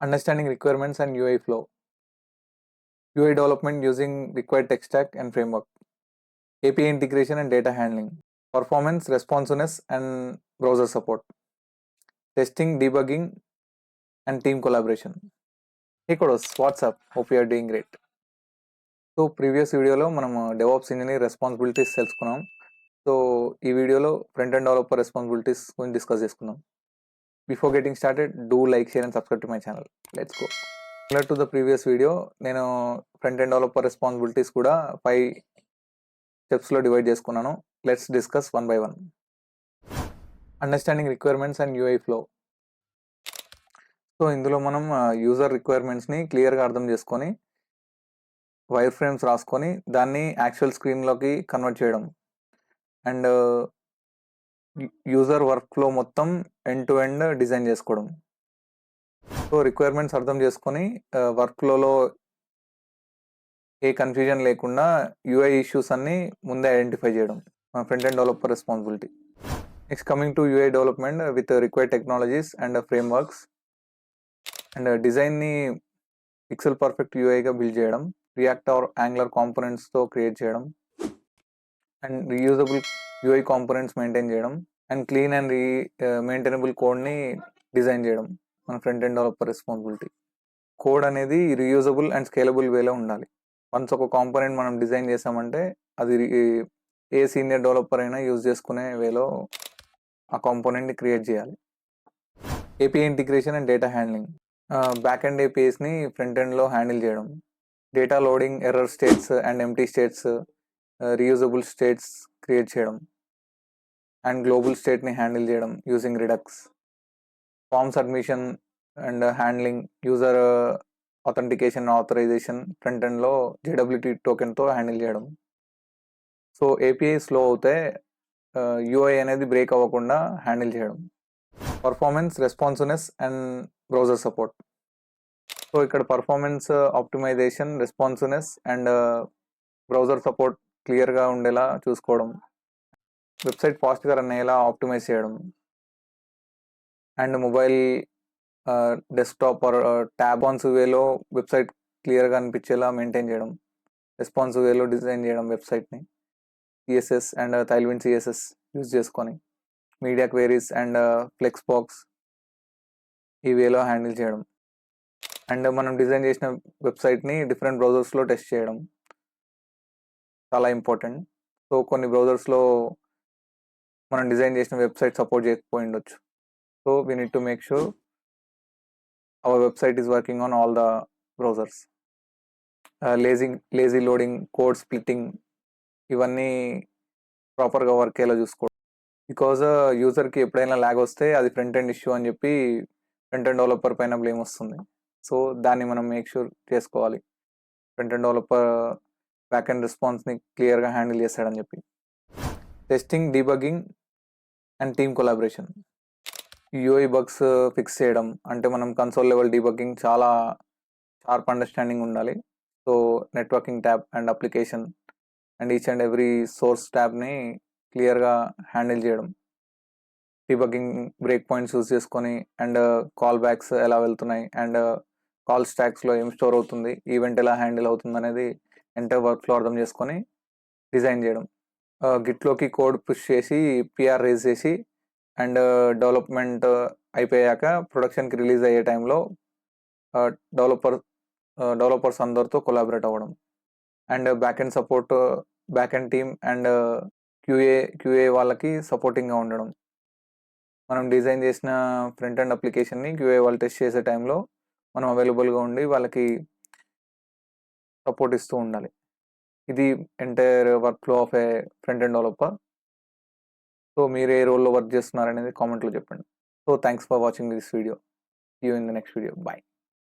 Understanding requirements and UI flow, UI development using required tech stack and framework, API integration and data handling, performance, responsiveness and browser support, testing, debugging and team collaboration. Hey Kodos, what's up? Hope you are doing great. So previous వీడియోలో మనం DevOps engineer responsibilities తెలుసుకున్నాం. So ఈ వీడియోలో front end developer responsibilities గురించి discuss చేసుకుందాం. Before getting started, do like, share and subscribe to my channel. Let's go. Similar to the previous video, నేను front end developer responsibilities కూడా 5 స్టెప్స్లో divide చేసుకున్నాను. Let's discuss one by one. Understanding requirements and UI flow. So ఇందులో మనం user రిక్వైర్మెంట్స్ని క్లియర్గా అర్థం చేసుకొని wire frames రాసుకొని దాన్ని యాక్చువల్ స్క్రీన్లోకి కన్వర్ట్ చేయడం అండ్ యూజర్ వర్క్ ఫ్లో మొత్తం ఎండ్ టు ఎండ్ డిజైన్ చేసుకోవడం. సో రిక్వైర్మెంట్స్ అర్థం చేసుకొని వర్క్ ఫ్లోలో ఏ కన్ఫ్యూజన్ లేకుండా యూఐ ఇష్యూస్ అన్ని ముందే ఐడెంటిఫై చేయడం మన front end developer responsibility. Next coming to UI development with required technologies and frameworks and డిజైన్ని పిక్సెల్ పర్ఫెక్ట్ యూఐగా బిల్డ్ చేయడం, రియాక్ట్ ఆర్ యాంగులర్ కాంపోనెంట్స్తో క్రియేట్ చేయడం and reusable UI components maintain చేయడం అండ్ క్లీన్ అండ్ మెయింటైనబుల్ కోడ్ని design చేయడం మన front end developer responsibility. Code అనేది రీయూజబుల్ అండ్ స్కేలబుల్ వేలో ఉండాలి. వన్స్ ఒక కాంపోనెంట్ మనం డిజైన్ చేసామంటే అది ఏ సీనియర్ డెవలపర్ అయినా యూజ్ చేసుకునే వేలో ఆ కాంపోనెంట్ని క్రియేట్ చేయాలి. API integration and data handling, back end ఏపీఐస్ని ఫ్రంట్ ఎండ్లో హ్యాండిల్ చేయడం, data loading, error states and empty states, reusable states create చేయడం అండ్ గ్లోబల్ స్టేట్ని హ్యాండిల్ చేయడం using Redux, form submission and handling, user authentication authorisation front ఎండ్లో JWT టోకెన్తో handle చేయడం. So API slow అవుతే యూఐ అనేది బ్రేక్ అవ్వకుండా హ్యాండిల్ చేయడం. Performance, responsiveness and browser support. So ఇక్కడ performance optimization, responsiveness and browser support క్లియర్గా ఉండేలా చూసుకోవడం, వెబ్సైట్ ఫాస్ట్గా రన్ అయ్యేలా ఆప్టిమైజ్ చేయడం and mobile, desktop or responsive వేలో వెబ్సైట్ క్లియర్గా అనిపించేలా మెయింటైన్ చేయడం, రెస్పాన్సివ్ వేలో డిజైన్ చేయడం వెబ్సైట్ని, CSS and Tailwind CSS use చేసుకొని, media queries and flexbox ఈ వేలో హ్యాండిల్ చేయడం అండ్ మనం డిజైన్ చేసిన వెబ్సైట్ని డిఫరెంట్ బ్రౌజర్స్లో టెస్ట్ చేయడం చాలా ఇంపార్టెంట్. సో కొన్ని బ్రౌజర్స్లో మనం డిజైన్ చేసిన వెబ్సైట్ సపోర్ట్ చేయకపోయి ఉండొచ్చు. So we need to make sure our website is working on all the browsers. Lazy loading, code splitting ఇవన్నీ ప్రాపర్గా వర్క్ అయ్యేలా చూసుకోవడం. బికాజ్ యూజర్కి ఎప్పుడైనా ల్యాగ్ వస్తే అది ఫ్రంట్ ఎండ్ ఇష్యూ అని చెప్పి ఫ్రంట్ ఎండ్ డెవలపర్ పైన బ్లేమ్ వస్తుంది. సో దాన్ని మనం మేక్ షూర్ చేసుకోవాలి front end developer back end రెస్పాన్స్ని క్లియర్గా హ్యాండిల్ చేస్తాడని చెప్పి. Testing, debugging and team collaboration. UI bugs fix చేయడం అంటే మనం కన్సోల్ లెవెల్ డీబగ్గింగ్ చాలా షార్ప్ అండర్స్టాండింగ్ ఉండాలి. So networking tab and application and each and every source ట్యాబ్ని క్లియర్గా హ్యాండిల్ చేయడం, డీబగ్గింగ్ బ్రేక్ పాయింట్స్ యూజ్ చేసుకొని అండ్ కాల్ బ్యాక్స్ ఎలా వెళ్తున్నాయి అండ్ కాల్ స్టాక్స్లో ఏం స్టోర్ అవుతుంది, ఈవెంట్ ఎలా హ్యాండిల్ అవుతుంది అనేది ఎంటర్ వర్క్ ఫ్లో అర్థం చేసుకొని డిజైన్ చేయడం. గిట్లోకి కోడ్ పుష్ చేసి పిఆర్ రేజ్ చేసి అండ్ డెవలప్మెంట్ అయిపోయాక ప్రొడక్షన్కి రిలీజ్ అయ్యే టైంలో డెవలపర్స్ అందరితో కొలాబరేట్ అవ్వడం and back end support, back end team and QA వాళ్ళకి సపోర్టింగ్గా ఉండడం. మనం డిజైన్ చేసిన ఫ్రంట్ ఎండ్ అప్లికేషన్ని క్యూఏ వాళ్ళు టెస్ట్ చేసే టైంలో మనం అవైలబుల్గా ఉండి వాళ్ళకి సపోర్ట్ ఇస్తూ ఉండాలి. ఇది entire workflow of a front end developer. So మీరు ఏ రోల్లో వర్క్ చేస్తున్నారనేది కామెంట్లో చెప్పండి. So thanks for watching this video. See you in the next video. Bye.